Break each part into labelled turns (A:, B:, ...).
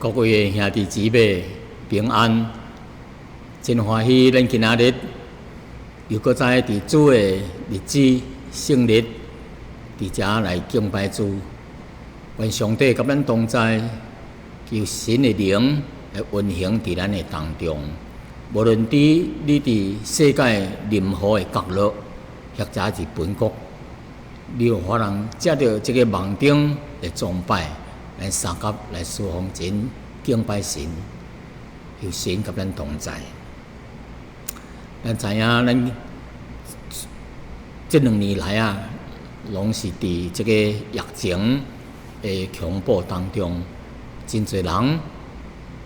A: 各位兄弟姊妹平安，真欢喜！咱今仔日又搁再伫主的日子圣日，伫遮来敬拜主。愿上帝甲咱同在，求神的灵来运行伫咱的当中。无论你伫世界任何的角落，或者是本国，你有法通接到这个网顶的崇拜。来三甲来侍奉神、敬拜神，求神甲咱同在。咱知影，咱这2年来啊，拢是伫这个疫情的恐怖当中，真侪人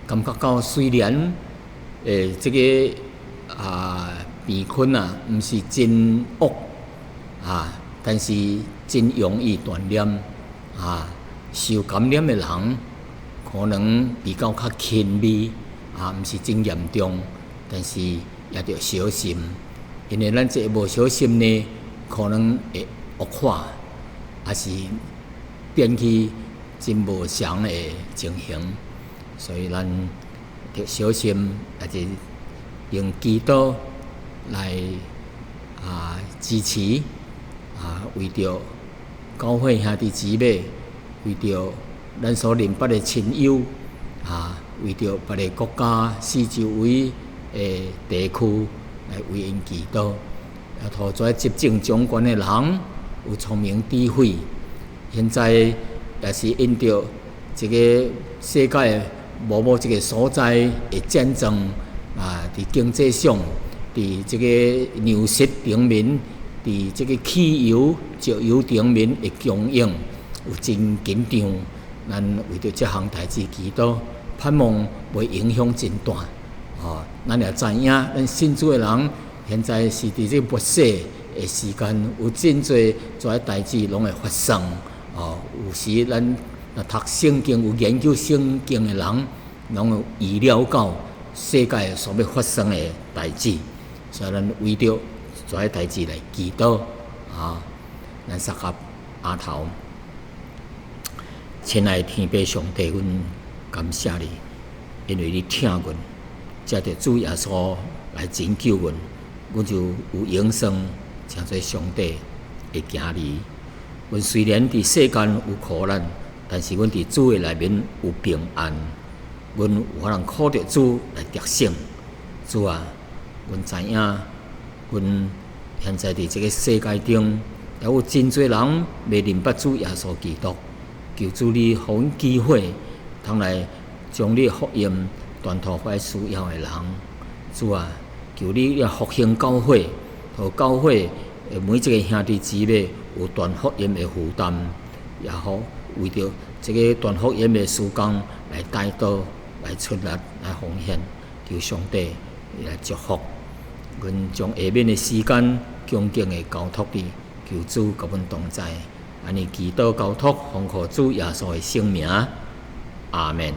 A: 感觉到虽然这个病菌啊，毋是真恶但是真容易传染受感染的人可能比较轻微毋是真严重，但是也要小心，因为咱这无小心呢，可能会恶化，也是变去真无常的情形，所以咱要小心，也是用祈祷来支持为着教会兄弟姊妹。为着咱所认捌的亲友为着别个国家四周围的地区来为因祈祷，也托在执政掌权的人有聪明智慧。现在也是因着这个世界某一个所在的战争伫经济上，伫这个粮食顶面，伫这个汽油、石油顶面的供应。有真紧张，咱为着这项代志祈祷，盼望袂影响真大。咱也知影，咱信主的人现在是伫这末世的时间，有真侪代志拢会发生。有时咱若读圣经、有研究圣经的人，拢有预料到世界所要发生的代志，所以咱为着这代志来祈祷。咱三合额头。亲爱的天父上帝，阮感谢你，因为你听阮，借着主耶稣来拯救阮，阮就有永生，请做上帝的儿女。阮虽然伫世间有苦难，但是阮伫主的内面有平安。阮有法通靠着主来得胜。主啊，阮知影，阮现在伫这个世界中，也有真侪人未认捌主耶稣基督。求主你互阮机会，通来将你的福音传托给需要的人。主啊，求你要复兴教会，互教会每一个兄弟姊妹有传福音的负担，也好为着这个传福音的事工来带导、来出力、来奉献。求上帝来祝福。阮将下面的时间恭敬的交托你，求主甲阮同在。安尼祈祷交托，奉靠主耶稣的圣名，阿门。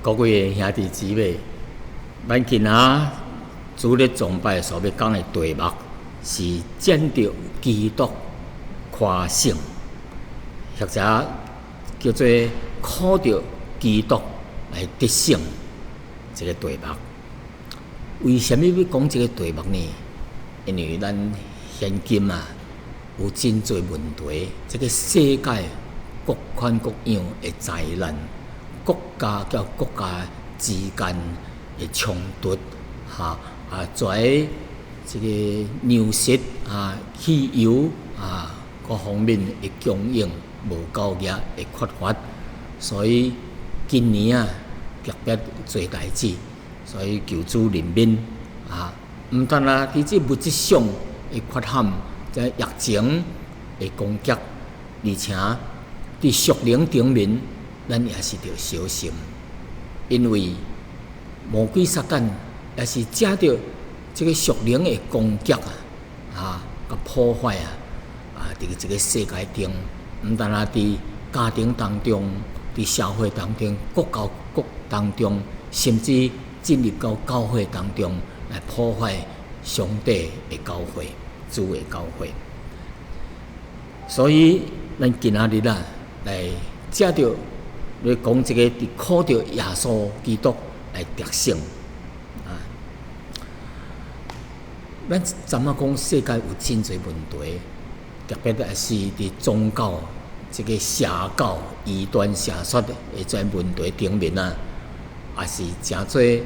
A: 各位兄弟姊妹，咱今仔主日崇拜所要讲的题目是见到基督夸胜，或者叫做靠着基督来得胜这个题目。为什么要讲这个题目呢？因为咱现今有真侪问题，这个世界各款各样的灾难。国家甲国家之间的冲突，在这个粮食汽油各方面的供应无够额的缺乏，所以今年特别做代志，所以求主怜悯毋但伫这物质上的缺陷，在疫情的攻击，而且伫属灵顶面。咱也是着小心，因为魔鬼撒旦也是借着这个属灵的攻击甲破坏伫这个世界中，毋但伫家庭当中、伫社会当中、国当中，甚至进入到教会当中来破坏上帝的教会、主的教会。所以咱今仔日来借着。来讲这个，伫靠着耶稣基督来得胜咱怎么讲？世界有真侪问题，特别是伫宗教、这个邪教、异端邪说的这问题顶面也是真侪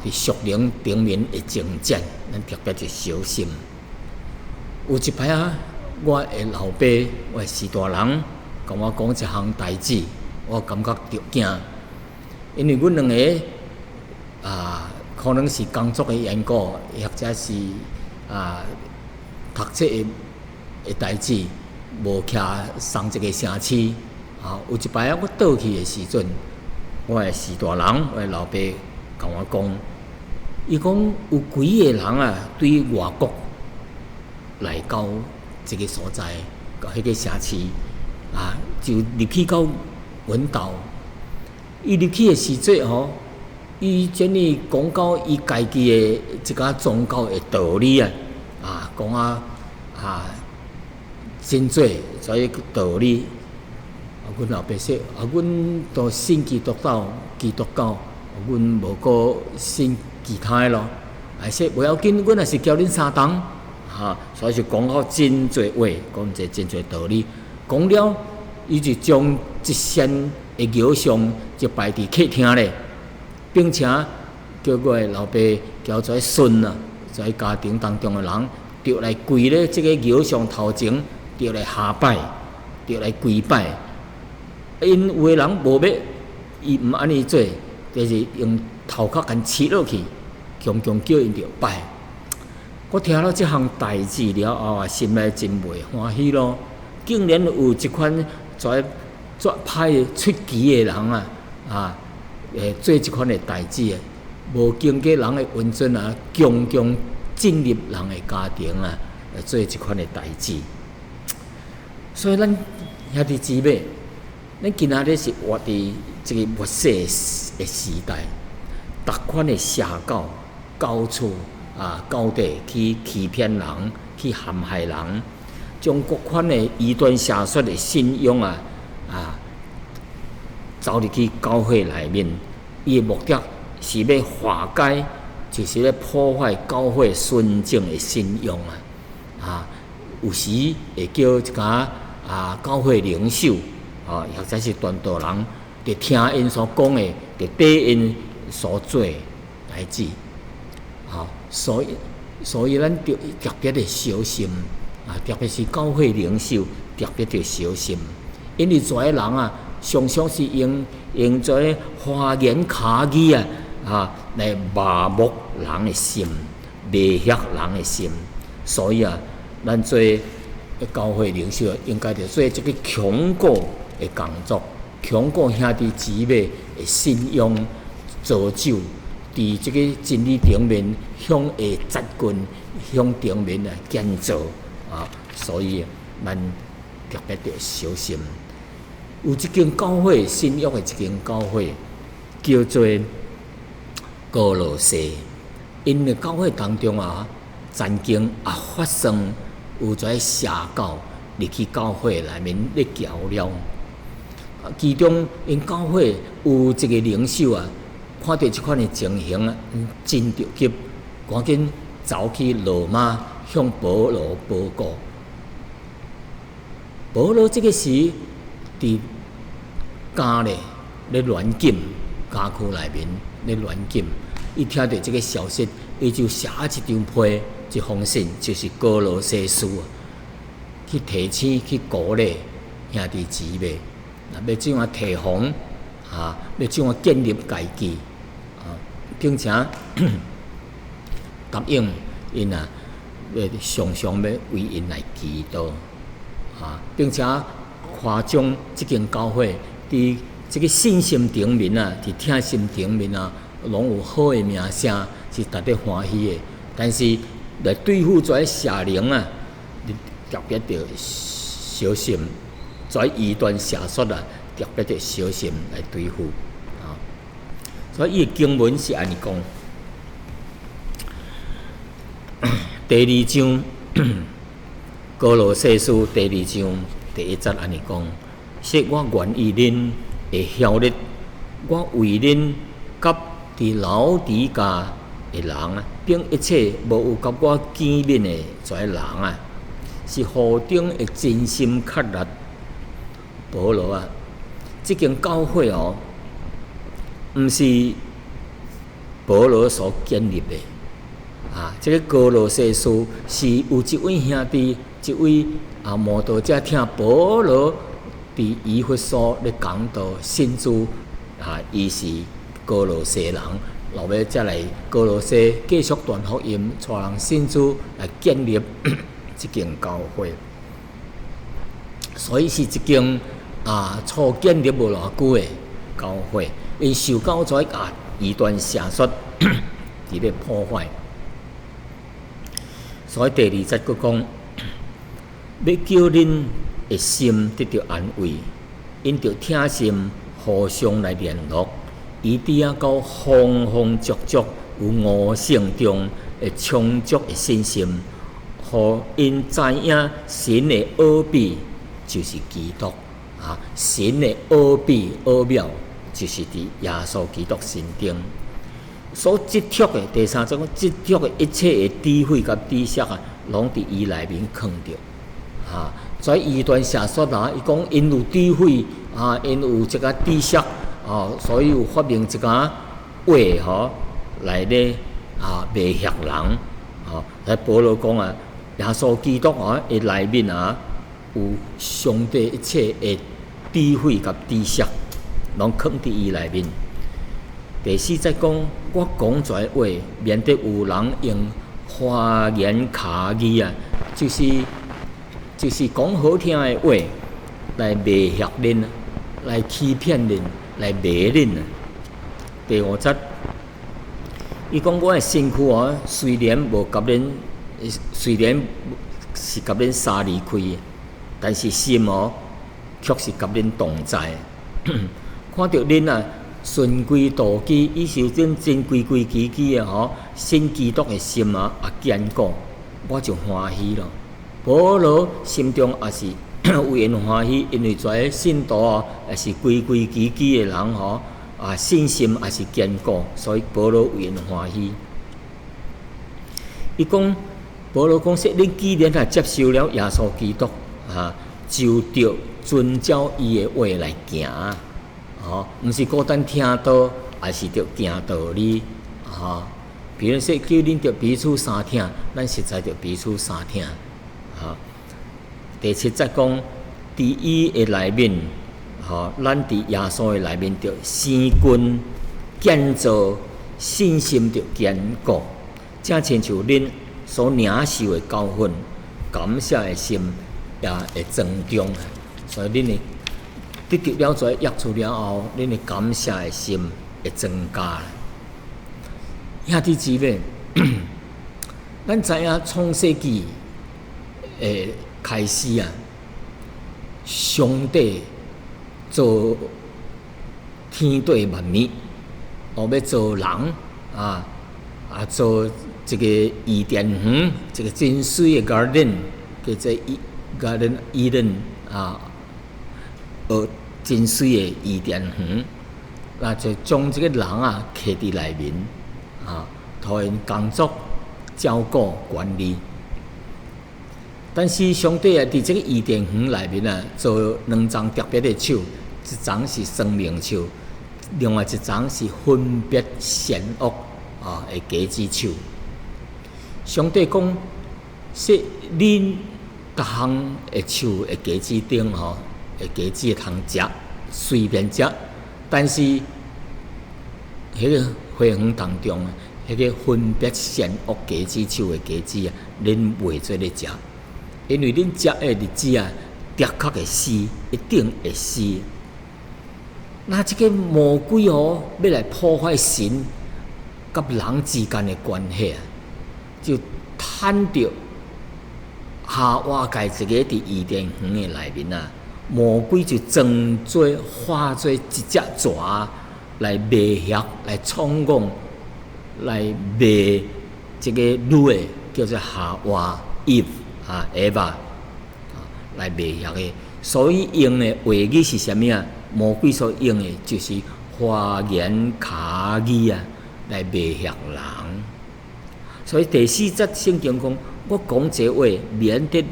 A: 伫属灵顶面的征战，咱特别就小心。有一摆我的老爸，我的士大人，跟我讲一项代志。我感觉着惊，因为阮两个可能是工作的缘故，或者是读册的代志，无徛送一个城市有一摆我倒去的时阵，我的士大人，我的老爸跟我讲，伊讲有几个人对外国来到这个所在，到迄个城市就入去到。文道，伊入去的时阵伊真哩讲到伊家己的一个宗教的道理讲真多所以道理。阮老爸说阮都信基督教，阮无过信其他的咯。说不要紧，阮也是教恁相同所以就讲好真多话，讲一真多道理，讲了。伊就将一线的偶像就摆伫客厅咧，并且叫我的老爸叫做孙在家庭当中的人，就来跪咧这个偶像头前，就来下拜，就来跪拜。因有的人无要，伊毋安尼做，就是用头壳甲切落去，强叫因着拜。我听到这项代志了后心内真袂欢喜咯，竟然有一款。做派出奇的人做这款的代志无经过人的允准强进入人的家庭啊，做即款的代志。所以咱兄弟姊妹，咱今仔日是活伫这个末世的时代，逐款的邪教、教处啊、教地去欺骗人、去陷害人，将各款的异端邪说的信仰走入去教会内面，伊的目的是要化解，就是咧破坏教会纯正的信仰有时会叫一家教会领袖或者是传道人，就听因所讲的，就对因所做代志所以咱就特别的小心特别是教会领袖特别的小心，因为遮个人常常是用遮个花言巧语来麻木人的心，迷惑人的心，所以咱做教会领袖应该着做这个强固的工作，强固兄弟姊妹的信仰，造就伫这个真理顶面向下扎根，向顶面来建造所以咱特别着小心。有一间教会，新约的一间教会，叫做歌罗西。因的教会当中曾经发生有一个邪教入去教会内面咧搅了。其中因教会有一个领袖看到这款的情形真着急，赶紧走去罗马向保罗报告。保罗这个时伫家咧软禁家区内面咧软禁，伊听到这个消息，伊就写一张批一封信，就是歌罗西书去提醒去鼓励兄弟姊妹，要怎样提防要怎样建立家己并且答应因要常常要为因来祈祷并且夸奖这间教会伫这个信心顶面伫听心顶面拢有好的名声，是值得欢喜的。但是来对付这邪灵你特别着小心，这异端邪说特别着小心来对付所以伊的经文是安尼讲，第二章歌罗西书第二章第1节安尼讲，说我愿意恁会效力，我为恁甲伫老底家的人并一切无有甲我见面的这些人是何等的真心确立。保罗这间教会毋是保罗所建立的这个歌罗西书是有一位兄弟，一位慕道者听保罗伫以弗所咧讲道信主伊是歌罗西人，后尾才来歌罗西继续传福音，带人信主来建立这间教会。所以是一间初建立无偌久的教会，因受到这异端邪说伫咧破坏。所以第2节佫讲，要叫恁的心得到安慰，因着听心互相来联络，以至到丰丰足足有悟性中的充足的信心，互因知影神的奥秘就是基督神的奥秘奥妙就是伫耶稣基督身顶所积蓄的。第3章积蓄的一切的智慧甲知识拢伫伊内面藏着所以异端邪说伊讲因有智慧因有这个知识所以有发明一个话来咧迷惑人来保罗讲耶稣基督的内面有上帝一切的智慧甲知识，拢藏伫伊内面。第4节讲，我讲这话，免得有人用花言巧语就是讲好听的话来迷惑恁，来欺骗恁，来迷恁。第5节，伊讲我的身躯哦，虽然无甲恁，虽然是甲恁相离开，但是心哦，却是甲恁同在。看到恁啊，循规蹈矩，伊是恁真规规矩矩的吼，信基督的心啊，坚固，我就欢喜咯。保罗心中也是有因欢喜，因为在信徒哦，也是规规矩矩的人吼。信心也是坚固，所以保罗有因欢喜。伊讲，保罗讲说，恁既然接受了耶稣基督，就着遵照伊的话来行，毋是孤单听道，也是着行道理，比如说叫恁着彼此相听，咱实在着彼此相听，第7节讲，伫伊的内面。咱伫耶稣的内面着生根建造，信心着坚固，正亲像恁所领受的教训，感谢的心也会增长。所以恁的得到了这约束了后，恁的感谢的心会增加。兄弟姊妹，咱知影创世纪的开始啊，上帝。做天地万物，要做人做这个伊甸园，这个真水的 garden， 叫做Garden Eden 真水的伊甸园，就将这个人徛伫内面互因工作、照顾、管理。但是上帝伫这个伊甸园内面做2丛特别的树，一丛是生命树，另外一丛是分别善恶的果子树。上帝讲，说恁各项的树的果子顶的果子通食，随便食，但是迄个花园当中，迄个分别善恶果子树的果子恁袂做咧食。因为恁食的日子的确会死，一定会死。那这个魔鬼要来破坏神甲人之间的关系就趁着夏娃家一个伫伊甸园的内面魔鬼就装作化作一只蛇来迷惑、来冲动、来迷这个女的，叫做夏娃 Eva 来迷惑的，所以用的话语是啥物啊？魔鬼所用的就是花言巧语来迷惑人。所以第4节圣经讲，我讲这话，免得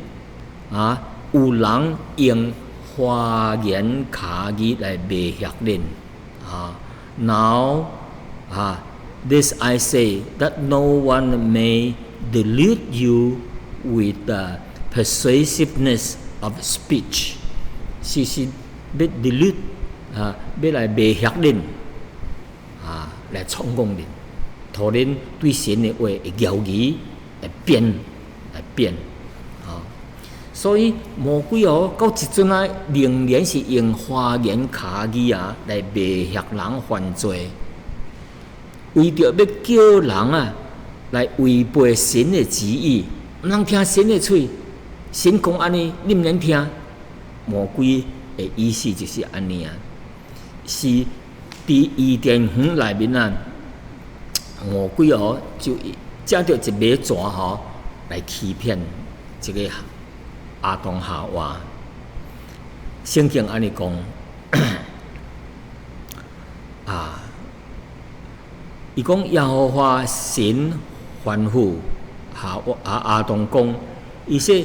A: 有人用花言巧语来迷惑恁。Now this I say that no one may delude you with the persuasiveness of speech， 是要 delude 要来迷惑恁来冲动恁，互恁对神的话会摇移来变。所以魔鬼到一阵仍然是用花言巧语来迷惑人犯罪，为着要叫人来违背神的旨意。毋通听神的嘴，神讲安尼，你毋能听。魔鬼的意思就是安尼是伫伊甸园内面魔鬼就借着一尾蛇来欺骗这个亚当夏娃。圣经安尼讲伊讲耶和华神吩咐亚当讲，伊说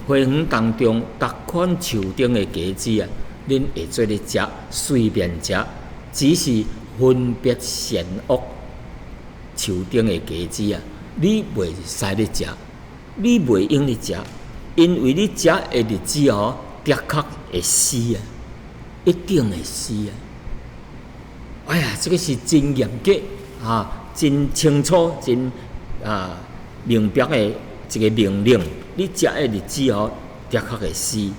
A: 花园当中各款树顶的果子恁会做咧食，随便食，只是分别善恶树顶的果子你袂使咧食，你袂用咧食，因为你食的日子的确会死一定会死哎呀，这个是真严格真清楚，真明白的一个命令。你食的日子的确会死，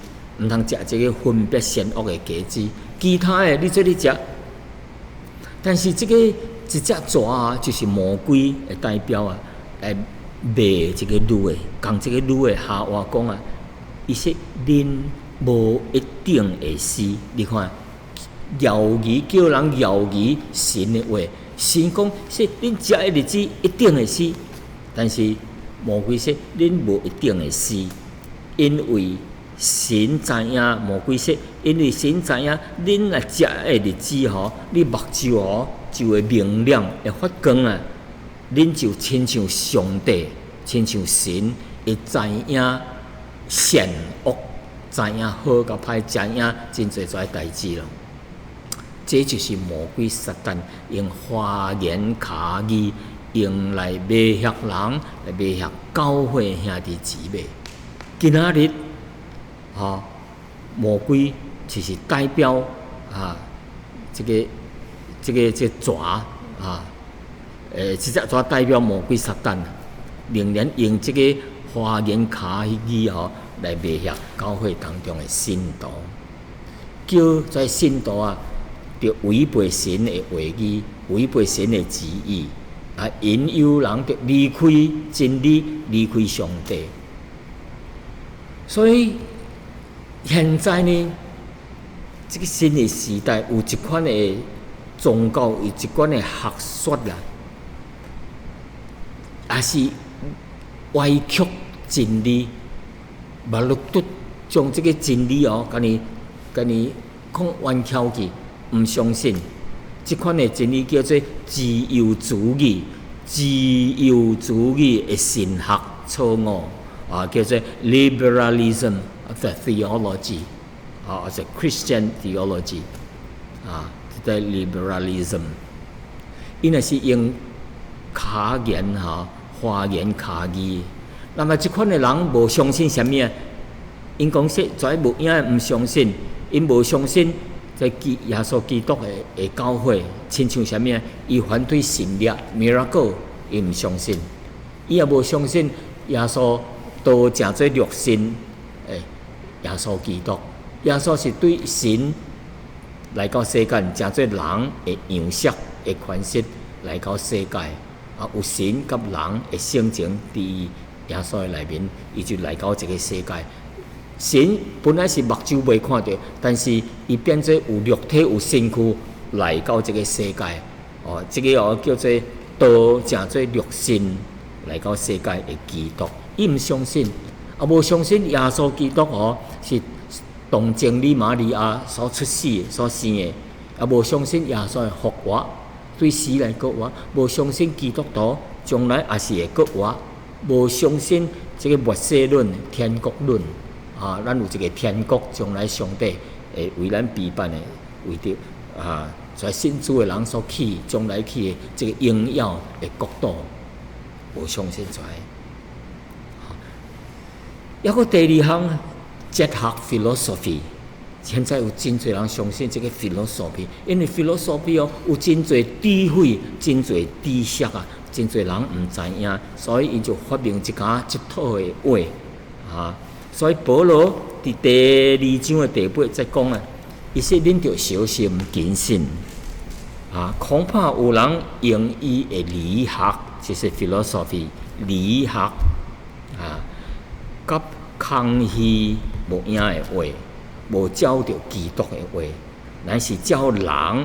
A: 毋通食这个分别善恶的果子，其他的你做咧食。但是这个一只蛇啊，就是魔鬼的代表啊，来骂这个女的，讲这个女的夏娃讲啊，伊说恁无一定会死。你看，谣言叫人谣言神的话，神讲说恁食的日子一定会死，但是魔鬼说恁无一定会死，因为神知影，魔鬼说，因为神知影，恁若食的日子吼，你目睭吼就会明亮，会发光啊！恁就亲像上帝，亲像神，会知影善恶，知影好甲歹，知影真侪侪代志咯。这就是魔鬼撒旦用花言巧语用来迷惑人，来迷惑教会兄弟姊妹。今仔日魔鬼就是代表这蛇这只蛇代表魔鬼撒旦，仍然用这个花言巧语来迷惑教会当中的信徒，叫在信徒就违背神的话语，违背神的旨意，引诱人就离开真理，离开上帝。所以现在呢，这个新的时代有一款的宗教，有一款的学说啦，也是歪曲真理，把路都将这个真理甲你讲歪曲去，唔相信。这款的真理叫做自由主义，自由主义的神学错误叫做 liberalism of the theology as a Christian theology 这个 liberalism， 因为是用巧言花言巧语。那么这款的人无相信什么？因讲说在无影唔相信，因无相信在耶稣基督的教会，亲像什么？伊反对神力 miracle， 伊唔相信，伊也无相信耶稣都正做肉身耶稣基督，耶稣是对神来到世间，正做人的样式的款式来到世界有神甲人的性情伫耶稣的内面，伊就来到这个世界。神本来是目睭未看到，但是伊变做有肉体、有身躯来到这个世界。这个叫做道正做肉身来到世界的基督。伊唔相信，无相信耶稣基督是童贞女玛利亚所出世所生的，无相信耶稣的复活，对死来复活，无相信基督徒将来也是会复活，无相信这个末世论、天国论咱有一个天国，将来上帝会为咱备办的，为着在信主的人所去将来去的这个荣耀的国度，无相信出来。还有第二项哲学 philosophy， 现在有真侪人相信这个 philosophy， 因为 philosophy 有真侪智慧、真侪知识真侪人唔知影，所以伊就发明一套的话所以保罗伫第2章的第8在讲伊说恁着小心谨慎恐怕有人用伊的理学，就是 philosophy 理学甲空虚无影的话，无照着基督的话，乃是照人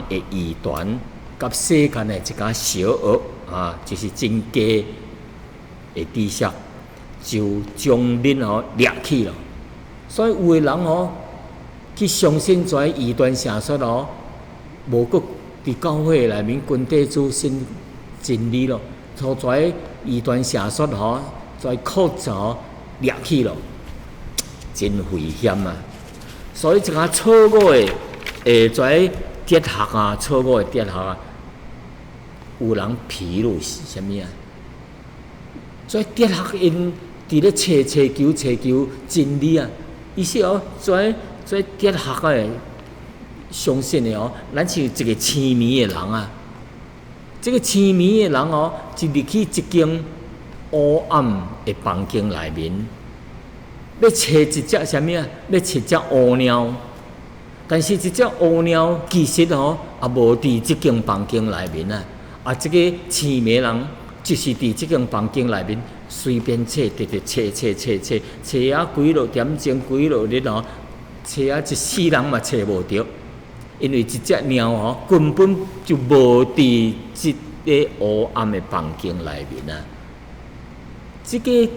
A: 的异端，甲世间的一家小学就是真假的知识，就将恁掠去了。所以有的人去相信这异端邪说无搁伫教会内面群体主信真理咯，从这异端邪说这课程掠去了。真危险所以一个错误的哲学错误的哲学有人披露是啥物所以哲学因伫咧找真理伊说这哲学的相信的咱是一个痴迷的人这个痴迷的人就入去一间黑暗的房间内面。要找一只什么要找一只乌鸟，但是这只乌鸟其实也无伫这间房间内面啊，这个青梅人就是伫即间房间内面随便找，直直找啊几落点钟几落日哦，找啊一世人嘛找无着，因为一只猫哦根本就无伫即个黑暗的房间内面啊。这个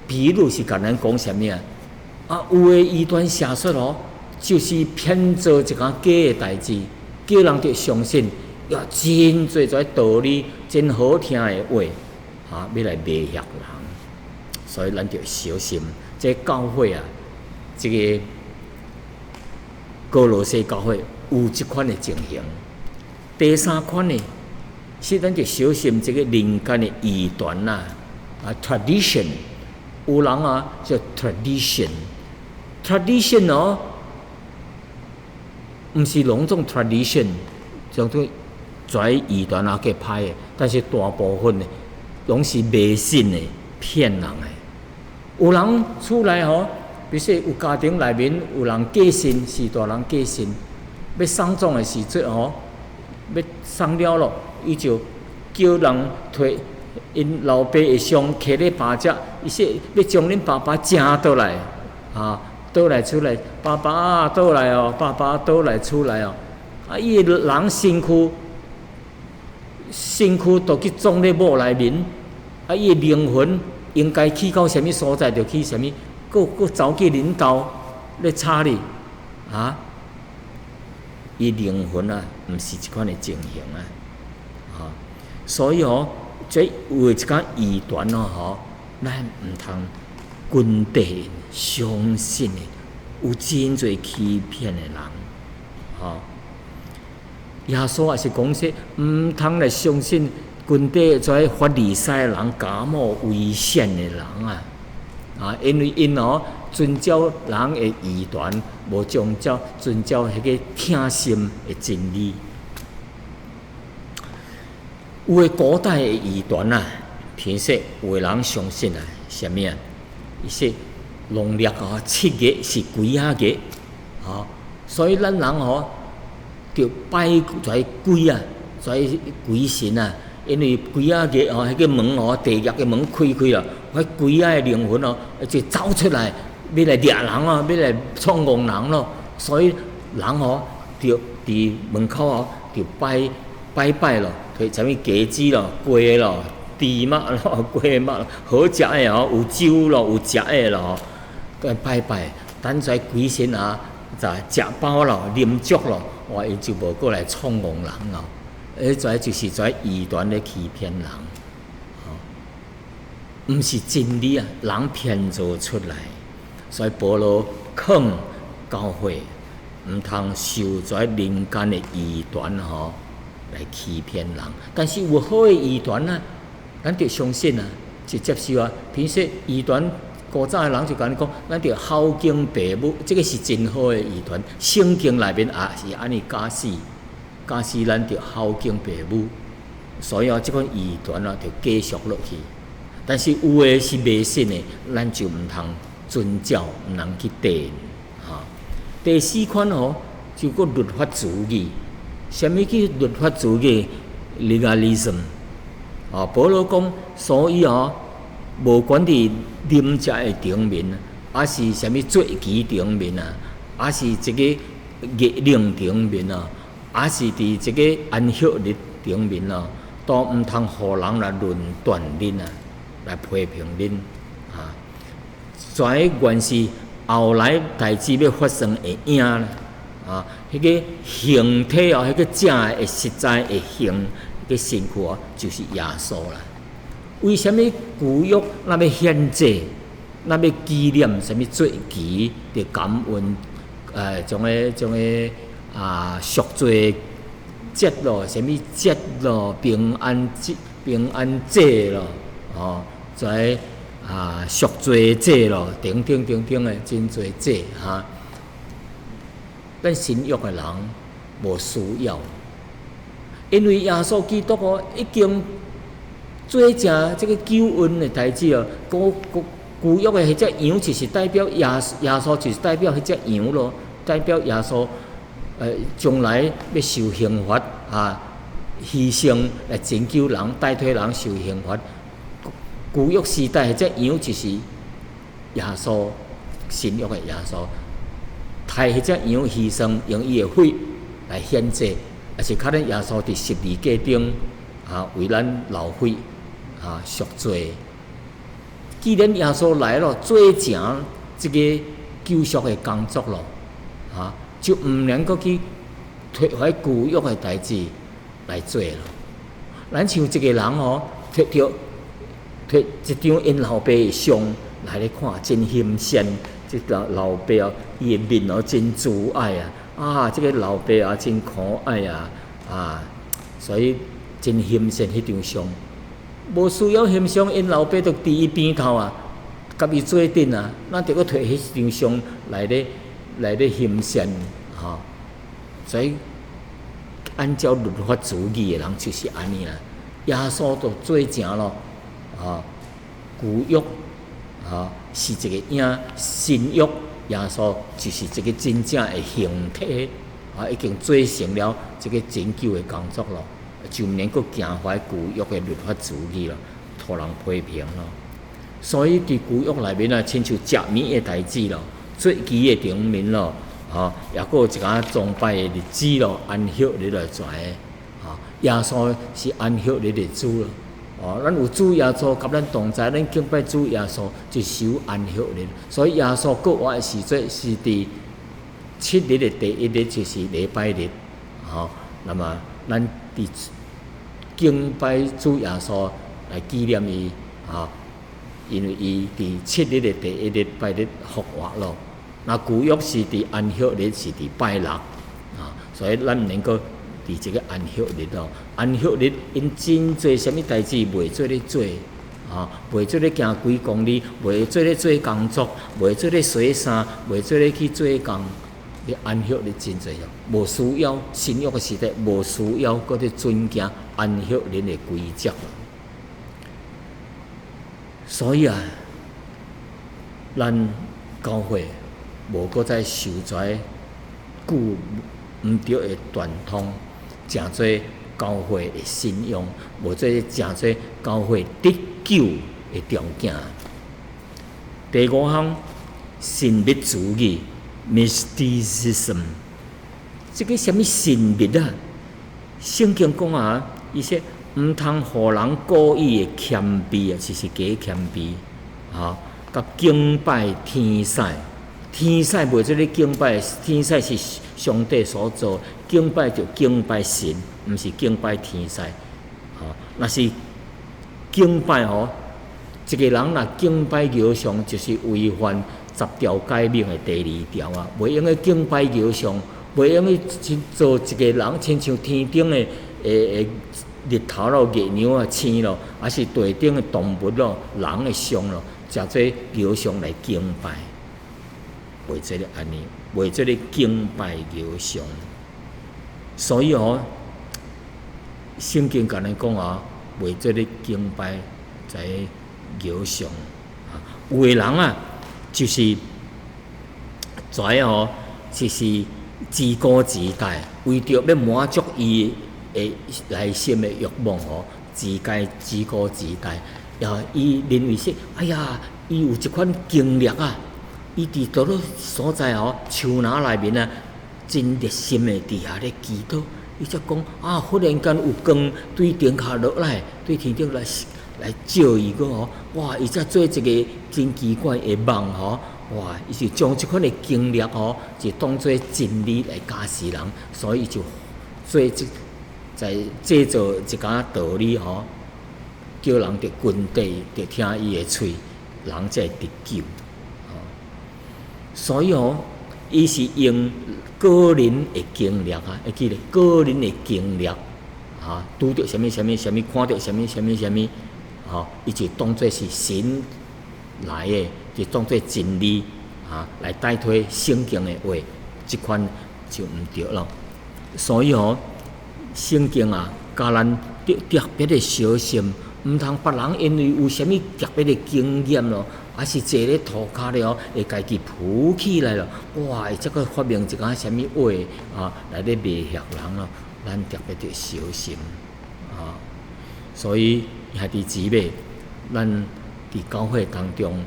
A: 比喻是甲咱讲啥物啊？啊，有的异端邪说哦，就是骗做一件假的代志，叫人着相信，要真侪侪道理，真好听的话，啊，要来迷惑人。所以咱着小心，这教会啊，这个哥罗西教会有即款的情形。第三款呢，是咱着小心这个人间的异端呐，啊 ，tradition， 有人啊叫 tradition 哦，毋是拢种 tradition， 种种跩异端啊，给歹的，但是大部分呢，拢是迷信的、骗人的。有人厝内吼，比如说有家庭内面有人过身，是大人过身，要送葬的时阵吼，要送了咯，伊就叫人摕因老爸的伤刻咧把只，伊说要将恁爸爸请倒来，啊，倒来出来，爸爸啊倒来哦，爸爸倒来出来哦，啊，伊个人身躯都去装咧某内面，啊，伊个灵魂应该去到什么所在就去什么，佫走去领导咧吵你，啊，伊灵魂啊，毋是即款的情形啊，啊，所以哦，这有一间异端哦，吼，咱毋通grund地相信的，有真侪欺骗的人，吼。耶稣也是讲说，毋通来相信grund地跩法利赛人、假冒伪善的人啊！啊，因为因哦遵照人的异端，无遵照迄个听心的真理。有诶古代的异端啊，譬如说有诶人相信啊，啥物啊？伊说农历啊7月是鬼仔月，啊，所以咱人哦。就拜跩鬼啊，跩鬼神啊，因为鬼仔日哦，迄个门哦，地狱个门开啊，迄鬼仔的灵魂哦，就走出来，要来掠人哦，要来创戆人咯。所以人哦，就伫门口哦，就拜咯，摕啥物鸡子咯、鸡咯、猪肉咯、鸡肉咯，好食的哦，有酒咯，有食的咯，佮拜，等跩鬼神啊，就食饱咯，啉足咯。哇！伊就无过来创戆人咯，跩就是跩异端咧欺骗人，毋是真理啊，人骗造出来。所以保罗劝教会毋通受跩人间的异端吼来欺骗人。但是有好的异端啊，咱着相信啊，就接受啊。譬如说异端。古早的人就甲你讲，咱着孝敬爸母，这个是真好的异端。圣经内面也是安尼教示咱着孝敬爸母。所以这款异端着继续落去。但是有的是迷信的，咱就毋通遵照，毋通去跟。第四款就个律法主义。什么叫律法主义 ？legalism。保罗讲，所以无管伫啉食的场面，还是啥物做期场面啊，还是这个月令场面啊，还是伫这个安息日场面啊，都毋通互人来论断恁啊，来批评恁啊。跩原是后来代志要发生的影啦，啊，迄个形体迄个正的实在的形，迄个身躯就是耶稣啦。为什么旧约那要献祭，那要纪念什么做期的感恩？种个赎罪节咯，什么节咯，平安节咯，跩赎罪节咯，等等的真侪节哈。咱新约的人无需要，因为耶稣基督已经。做成这个救恩的代志旧约的迄只羊就是代表耶稣，就是代表迄只羊咯，代表耶稣将来要受刑罚啊，牺牲来拯救人，代替人受刑罚。旧约时代这羊就是耶稣新约的耶稣，替迄只羊牺牲，用伊的血来献祭，也是较咱耶稣伫十字架顶为咱流血赎罪。既然耶稣来了，做成这个救赎的工作咯，就毋能够去脱怀旧约的代志来做咯。咱像一个人摕一张因老爸的相来咧看，真欣赏。这老爸伊的面真慈爱这个老爸真可爱所以真欣赏迄张相。无需要欣赏因老爸，就伫伊边头甲伊做阵咱着搁摕迄张相来咧欣赏所以按照律法主义的人就是安尼啦。耶稣就做成咯旧约是一个影，新约耶稣就是一个真正的形体已经做成了这个拯救的工作咯，就毋能够行怀旧约的律法主义咯，互人批评咯。所以伫旧约内面亲像食面的代志咯，做期的顶面咯，也佫有一寡崇拜的日子咯，安息日来跩耶稣是安息日的主咯。咱有主耶稣，甲咱同在，咱敬拜主耶稣，就守安息日。所以耶稣国活的时阵是伫7日的第1日，就是礼拜日。那么咱伫敬拜主耶稣来纪念伊因为伊伫7日的第1日拜日复活咯。那旧约是伫安息日，是伫拜六所以咱毋能够伫这个安息日咯。安息日因真侪什么代志袂做咧做袂做咧行几公里，袂做咧做工作，袂做咧洗衫，袂做咧去做工。安息日真侪无需要新约的时代，无需要搁咧遵行安息日的规则。所以咱教会无搁再受跩旧毋对的传统，诚侪教会的信仰，无做诚侪教会得救的条件。第5项，神秘主义 （mysticism）。这个什么神秘圣经讲伊说毋通互人故意的谦卑就是假谦卑甲敬拜天使。天使袂做咧敬拜，天使是上帝所做，敬拜就敬拜神，毋是敬拜天使。若是敬拜一个人若敬拜偶像，就是违反10条诫命的第2条袂用去敬拜偶像，袂用去做一个人亲像天顶的日头咯、月亮星咯，还是地顶的动物咯、人的像咯，食做偶像来敬拜。袂做咧安尼，袂做咧敬拜偶像。所以圣经甲咱讲袂做咧敬拜在偶像。有个人就是跩就是自高自大，为着要满足伊的内心的欲望自高自大。伊认为说，哎呀，伊有一款经历伊伫倒落所在树林内面真热心的伫遐咧祈祷。伊则讲忽然间有光对天下落来，对天顶来照伊个哇！伊则做一个真奇怪的梦哇！伊就将即款的经历就当作真理来教示人，所以就做在制造一寡道理叫人着跪地，着听伊的喙，人才会得救。所以伊是用个人的经历会记咧个人的经历拄着什么，看到什么，伊就当作是神来的，就当作真理来代替圣经的话，即款就毋对咯。所以圣经教咱特别的小心，毋通别人因为有什么特别的经验咯。还是坐咧涂骹咧会家己浮起来咯，哇！会则个发明一寡什么话来咧迷惑人咯，咱特别着小心。所以兄弟姊妹，咱伫教会当中，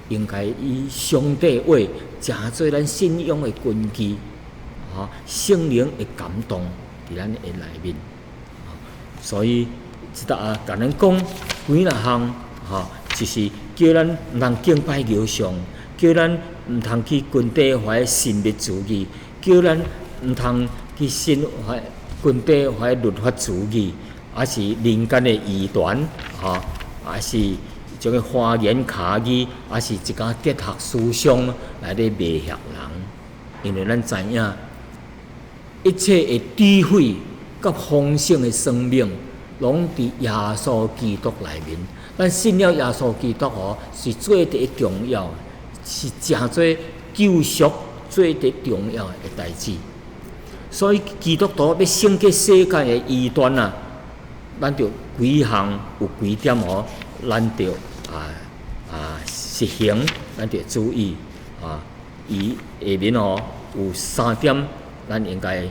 A: 应该以上帝话诚做咱信仰的根基，圣灵的感动伫咱的内面。所以即搭甲咱讲几若项，就是叫咱毋通敬拜偶像，叫咱毋通去群体怀神秘主义，叫咱毋通去信怀群体怀律法主义，还是人间的异端，还是种个花言巧语，还是一寡哲学思想来咧迷惑人。因为咱知影，一切的智慧甲丰盛的生命，拢伫耶稣基督内面。咱信了耶稣基督是最第一重要的，是诚做救赎最第一重要的代志。所以基督徒要胜过世界的异端啊，咱着几项有几点咱着实行，咱着注意伊下面有3点，咱应该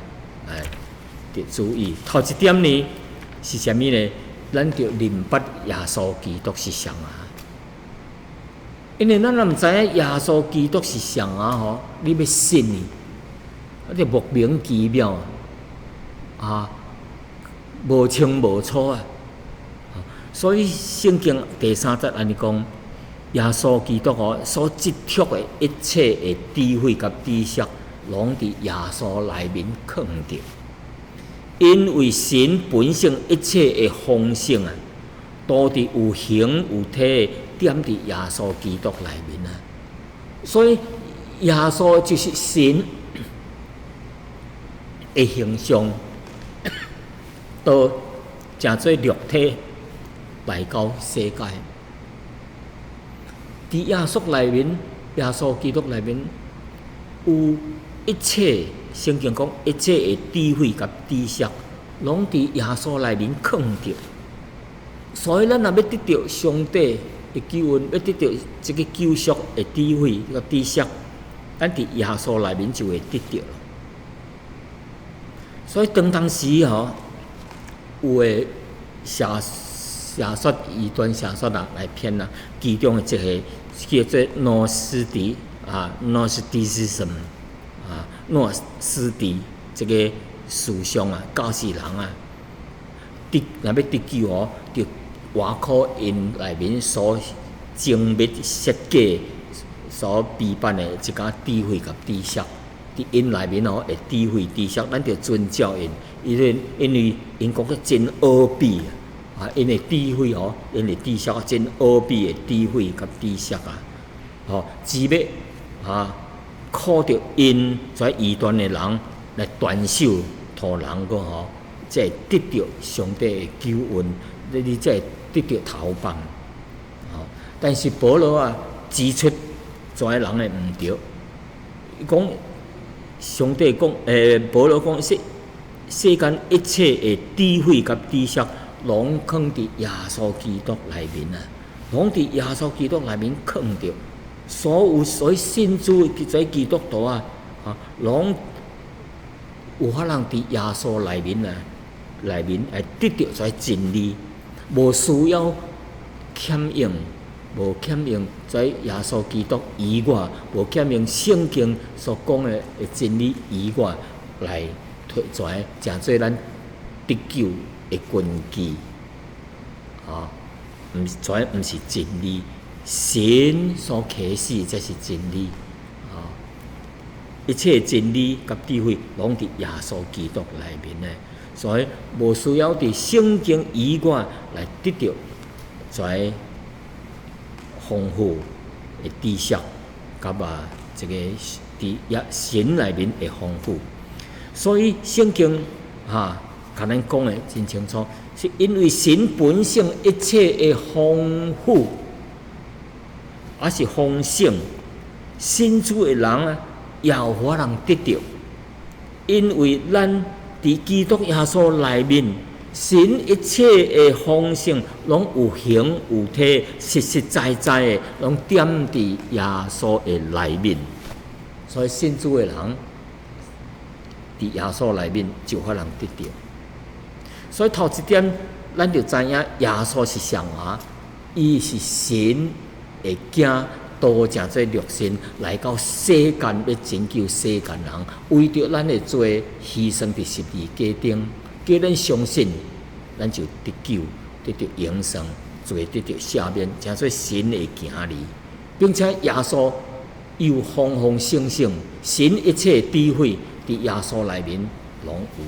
A: 着注意。头一点呢是啥物呢？咱着明白耶稣基督是谁啊！因为咱若毋知影耶稣基督是谁啊，你要信伊，着莫名其妙无清无楚啊！所以圣经第3节安尼讲，耶稣基督所积蓄的一切的智慧甲知识，拢伫耶稣内面藏着。因为神本性一切的丰盛啊，都伫有形有体点伫耶稣基督内面啊。所以耶稣就是神的形象，都诚做肉体来到世界。伫耶稣内面，耶稣基督内面有一切。圣经讲一切的智慧甲知识，拢伫耶稣内面藏着。所以咱若要得到上帝的救恩，要得到这个救赎的智慧甲知识，咱伫耶稣内面就会得到。所以当时有诶邪说异端邪说来骗其中的一个叫做诺斯底Gnosticism。诺斯底这个思想教士人若要得救就挖苦因内面所精密设计、所批判的一寡智慧甲知识，伫因内面的智慧知识，咱着遵照因，因为因讲个真奥秘因的智慧因的知识真奥秘的智慧甲知识只要靠着因遮异端的人来传授，互人才会得到上帝的救恩，你才会得到头棒。但是保罗指出，遮人的毋对。伊讲上帝讲，保罗讲世间一切的智慧甲知识，拢藏伫耶稣基督内面拢伫耶稣基督内面藏着。所以信主在基督徒拢有法通伫耶稣内面来得到这真理，无需要欠用，无欠用在耶稣基督以外，无欠用圣经所讲的真理以外来推出来，诚做咱得救的根基毋是真理。神所启示才是真理一切真理甲智慧拢伫耶稣基督内面所以无需要伫圣经以外来得到遮丰富的知识甲这个伫神内面的丰富。所以圣经甲咱讲的真清楚，是因为神本性一切的丰富。还是丰盛，信主的人也有法通得到，因为咱伫基督耶稣内面，神一切的丰盛拢有形有体，实实在在的拢点伫耶稣的内面，所以信主的人伫耶稣内面就法通得到。所以头一点，咱就知影耶稣是上华，伊是神会惊多正做肉身来到世间要拯救世间人，为着咱的罪牺牲伫十字架顶，叫咱相信，咱就得救，得到永生，罪得到赦免，正做神会行哩，并且耶稣又丰丰盛盛，神一切智慧伫耶稣内面拢有，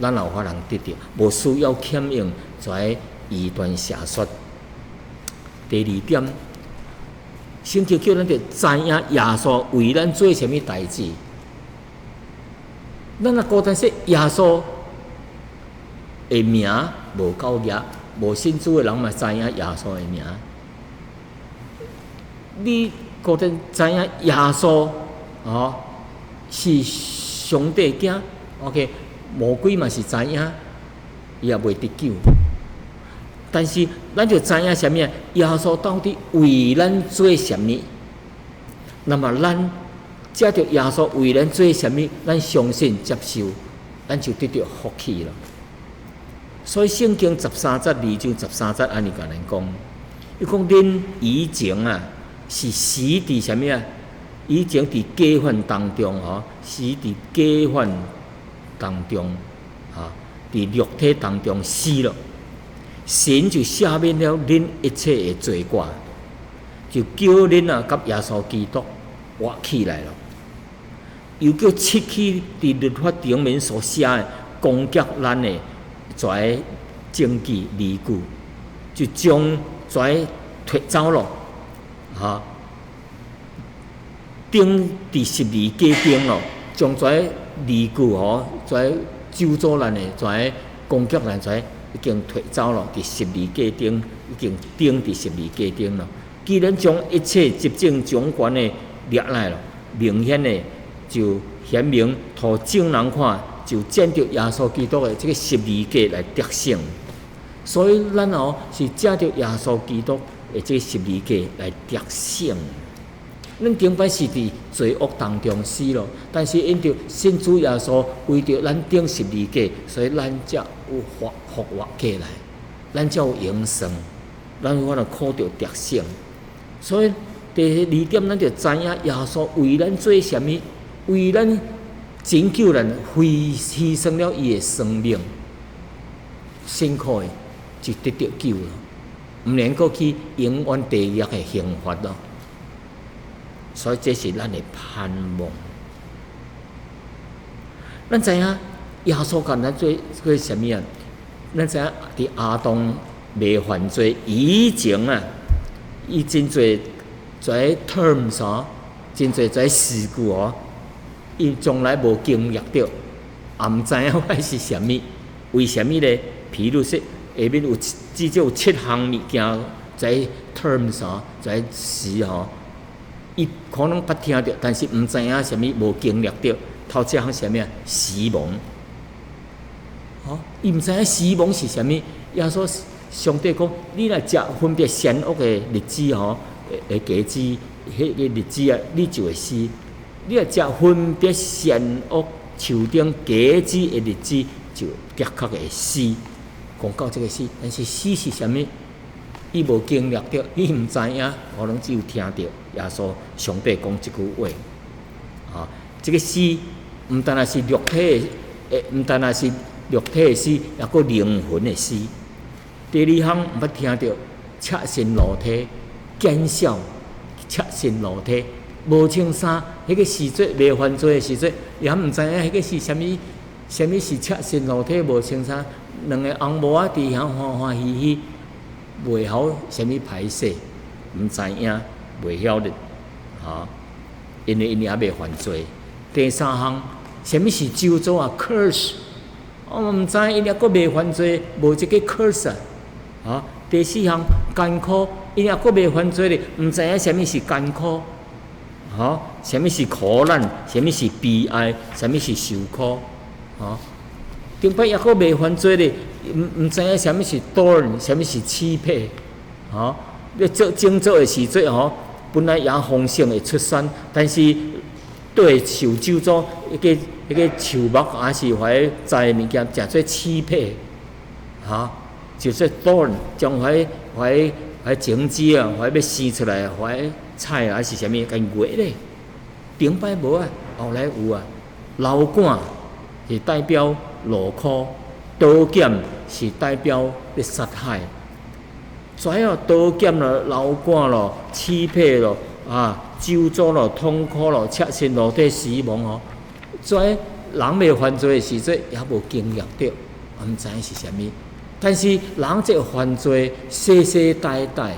A: 咱有法通得到，无需要欠用跩异端邪说。第二点，圣经叫咱着知影耶稣为咱做啥物代志。咱若孤单说耶稣的名无够额，无信主的人嘛知影耶稣的名。你孤单知影耶稣是上帝囝 ，OK， 魔鬼嘛是知影，伊也袂得救。但是，咱就知影啥物啊？耶稣到底为咱做啥物？那么，咱接着耶稣为咱做啥物？咱相信接受，咱就得到福气了。所以，圣经13节2章13节安尼甲咱讲，伊讲恁以前啊是死伫啥物啊？以前伫假犯当中死伫假犯当中伫肉体当中死了。神就赦免了恁一切的罪过，就叫恁甲耶稣基督活起来了，又叫撤去伫律法顶面所写的攻击咱的跩证据理据，就将跩脱走了，钉伫十字架顶了，将跩理据跩咒诅咱的跩攻击咱跩。已经脱走了，伫十字架顶已经钉伫十字架顶了。既然将一切执政掌权的掠来了，明显的就显明，互众人看，就见着耶稣基督的这个十字架来得胜。所以咱是借着耶稣基督的这个十字架来得胜。咱顶摆是伫罪恶当中死了，但是因着信主耶稣为着咱顶十字架，所以咱才有复活起来，咱才有永生，咱有法度靠着得胜。所以第二点，咱就知影耶稣为咱做啥物，为咱拯救咱，牺牲了伊的生命，辛苦的就得到救了，毋能够去永远地狱的刑罚咯。所以这是咱的盼望。咱知影耶稣甲咱做啥物啊？咱知影伫亚当未犯罪以前啊，伊真侪terms 真侪事故伊从来无经历到，也毋知影迄是啥物。为啥物咧？譬如说下面有至少有7项物件，跩 terms 跩事伊可能捌听到，但是毋知影啥物，无经历到。头一项啥物啊？死亡。伊毋知影死亡是啥物。耶稣上帝讲：你若食分别善恶的日子的果子，迄个日子啊，你就会死。你若食分别善恶树顶果子的日子，就的确会死。讲到这个死，但是死是啥物？伊无经历到，伊毋知影，可能只有听到耶稣上帝讲即句话。这个死毋单是肉体的，毋单是肉体的死，也个灵魂的死。第二项毋捌听到赤身裸体，减少赤身裸体，无穿衫，迄个时节未犯罪的时节，也毋知影迄个是啥物？啥物是赤身裸体无穿衫？两个红毛仔伫遐欢欢喜喜。袂晓啥物排泄，毋知影，袂晓得，因为因也未犯罪。第三项，啥物是咒诅啊 ？curse， 毋知因也阁未犯罪，无即个 curse 第四项，艰苦，因也阁未犯罪咧，毋知影啥物是艰苦，啥物是苦难，啥物是悲哀，啥物是受苦，顶摆也阁未犯罪咧。毋知影啥物是 thorn， 啥物是刺配，你做种作的时节本来也丰盛会出产，但是对受咒诅，迄个树木也是怀栽物件，食做刺配，就说 thorn 将怀种子啊，怀要生出来，怀菜啊，还是啥物，甲伊挖咧。顶摆无啊，后来有啊。老杆是代表路苦，刀剑是代表要杀害。跩啊，刀剑咯，老杆咯，欺骗咯，咒诅咯，痛苦咯，赤身裸体死亡哦。跩人未犯罪的时阵，也无经历到，毋知是啥物。但是人这犯罪世世代代，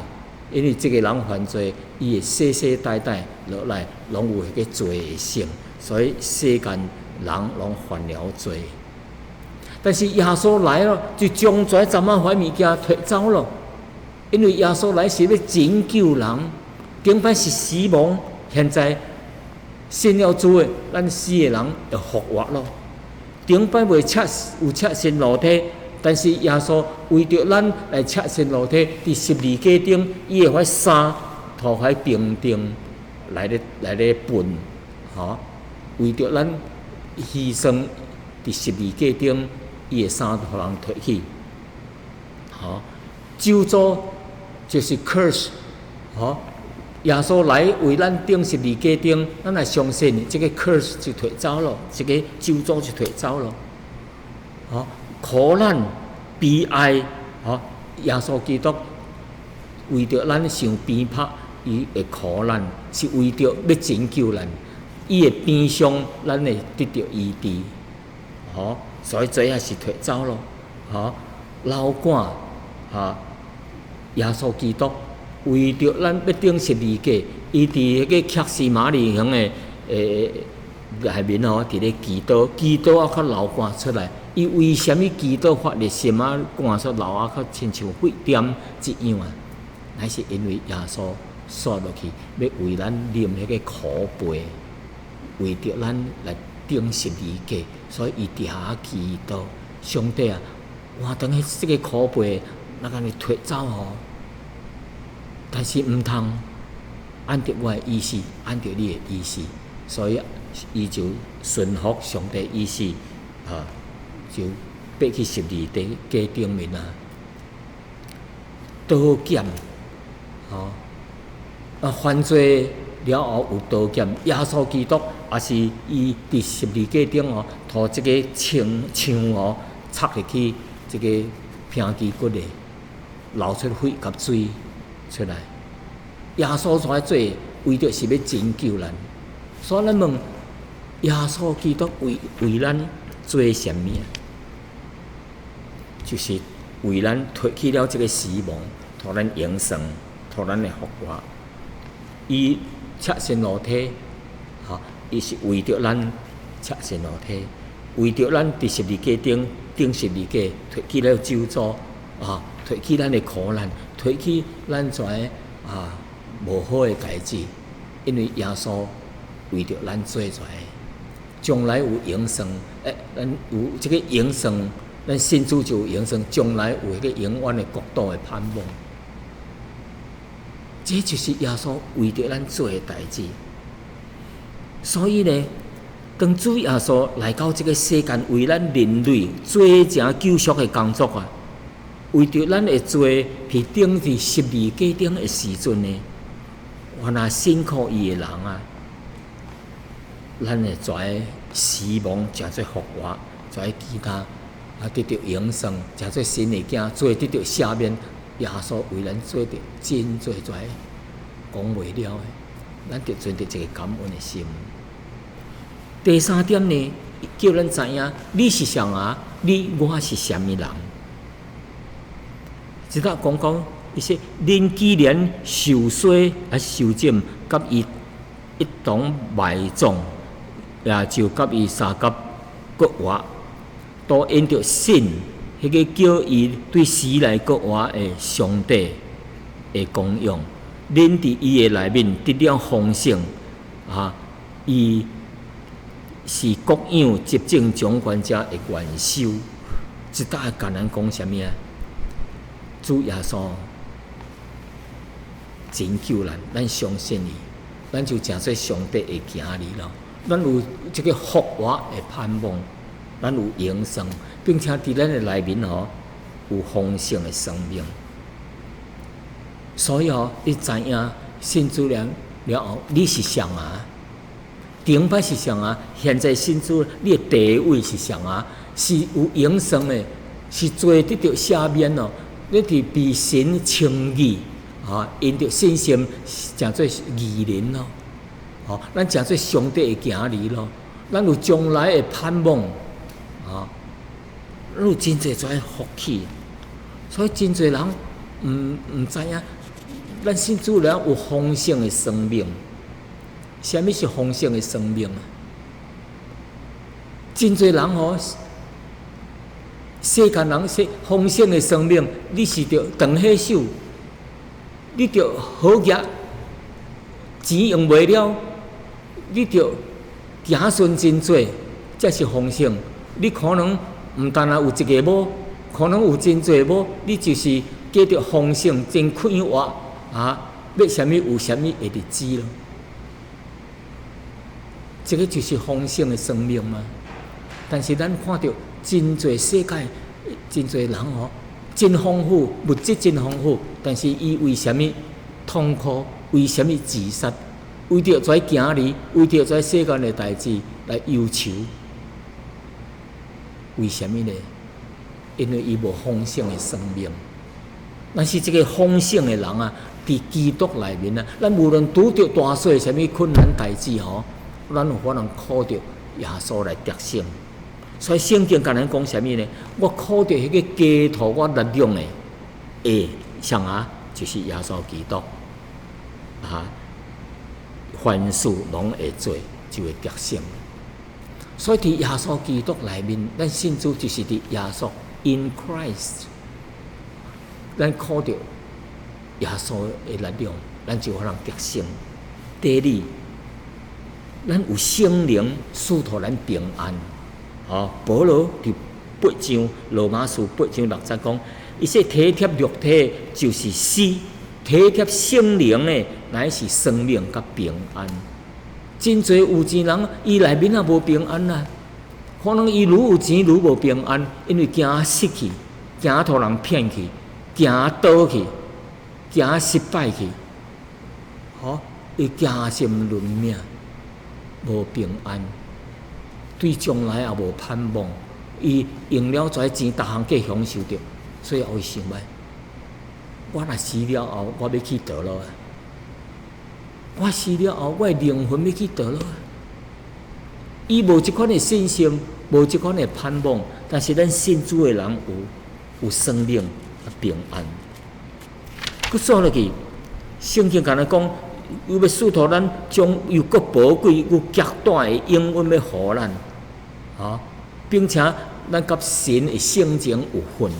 A: 因为这个人犯罪，伊会世世代代落来，拢有迄个罪的性，所以世间人拢犯了罪。但是耶稣来了，就将跩杂物坏物件摕走了，因为耶稣来是要拯救人。顶摆是死亡，现在信了主的，咱死的人要复活咯。顶摆未有赤身裸体。但是耶稣为着咱来赤身裸体，伫十字架顶，伊会迄衫涂迄平定来咧分，为着咱牺牲伫十字架顶，伊的衫互人摕去，咒诅就是 curse， 耶稣来为咱钉十字架顶，咱来相信，这个 curse 就摕走了，这个咒诅就摕走了，苦难、悲哀，耶稣基督为着咱受鞭拍，伊的苦难是为着要拯救咱，伊的鞭伤，咱会得到医治，所以这也是摕走咯，老杆，耶稣基督为着咱要钉十字架，伊伫迄个克西马尼园的内面伫咧祈祷啊，较流汗出来。伊为虾米祈祷发热心啊，汗出流啊，较亲像血点一样啊？乃是因为耶稣刷落去，要为咱啉迄个苦杯，为着咱来钉十字架，所以伊伫遐祈祷，上帝啊，我等迄这个苦杯，咱甲你摕走吼，但是毋通按照我的意思，按照你的意思，所以伊就顺服上帝意思，就爬去十字架顶面啊，刀剑，犯罪了后有刀剑，耶稣基督也是伊伫十字架顶涂这个枪插入去这个平基骨的，流出血甲水出来。耶稣所做为着是要拯救咱，所以咱问耶稣基督为咱做什么？就是为咱脱去了这个死亡，互咱永生，互咱的复活。伊赤身裸体，伊是为着咱赤身裸体，为着咱伫十字架钉十字架，脱去了咒诅，脱去咱的苦难，脱去咱跩无好的代志，因为耶稣为着咱做跩，将来有永生，咱有这个永生。咱信主就有永生，将来有迄个永远的国度的盼望。这就是耶稣为着咱做的代志。所以呢，当主耶稣来到这个世间，为咱人类做成救赎的工作啊，为着咱的罪去钉伫十字架顶的时阵呢，原来辛苦伊的人啊，咱会跩死亡，诚做复活，跩其他。得到永生，诚做神的囝，做得到赦免，耶稣为咱做着真做跩，讲袂了的，咱就存着一个感恩的心。第三点呢，叫咱知影你是谁啊？我是什么人？即搭讲，伊说恁既然受洗受浸，甲伊一同埋葬，也就甲伊三甲国活。都因着信，迄个叫伊对死来国活的上帝的供养，恁伫伊的内面得了丰盛，伊是各样执政掌权者的元首。即搭简单讲啥物啊？主耶稣拯救咱相信伊，咱就诚做上帝的囝儿咯。咱有这个复活的盼望。咱有永生，并且伫咱的内面有丰盛的生命。所以你知影信主了后，你是谁啊？顶摆是谁啊？现在信主，你的地位是谁啊？是有永生的，是罪得到赦免哦。你伫被神称义因着信心，成做义人咯。咱成做上帝的儿女咯。咱有将来的盼望咱有真侪种福气。所以真侪人唔知影，咱信主了有丰盛的生命。什么是丰盛的生命啊？真侪人世间人说丰盛的生命，你是着长岁手，你着好业，钱用袂了，你着子孙真多，才是丰盛。你可能唔单有一个某，可能有真侪某，你就是过着丰盛真快活要什么有什么的日子咯。这个就是丰盛的生命嘛。但是咱看到真侪世界，真侪人真丰富，物质真丰富，但是伊为什么痛苦？为什么自杀？为着在行里，为着在世间的代志来忧愁。为什么呢？因为伊无丰盛的生命。但是这个丰盛的人伫基督内面咱无论拄着大小什么困难代志咱有可能靠着耶稣来得胜。所以圣经甲咱讲什么呢？我靠着迄个基督我力量的上就是耶稣基督凡事拢会做，就会得胜。所以伫耶稣基督内面，咱信主就是伫耶稣 in Christ， 咱靠着耶稣的力量，咱就可能得胜。第二，咱有圣灵赐予咱平安。保罗伫8章罗马书8章6节讲，伊说体贴肉体就是死，体贴圣灵的乃是生命甲平安。真侪有钱人，伊内面也无平安可能伊愈有钱愈无平安，因为惊失去，惊互人骗去，惊倒去，惊失败去，伊惊心论命，无平安。对将来也无盼望，伊用了这钱，逐项皆享受着，所以会想摆，我若死了后，我要去倒落我死了后，我的灵魂要去倒落伊无这款的信心，无这款的盼望，但是咱信主的人有生命平安。佮说落去，圣经甲咱讲，又要赐予咱将又佮宝贵又极大的永远要互咱。并且咱甲神的性情有份，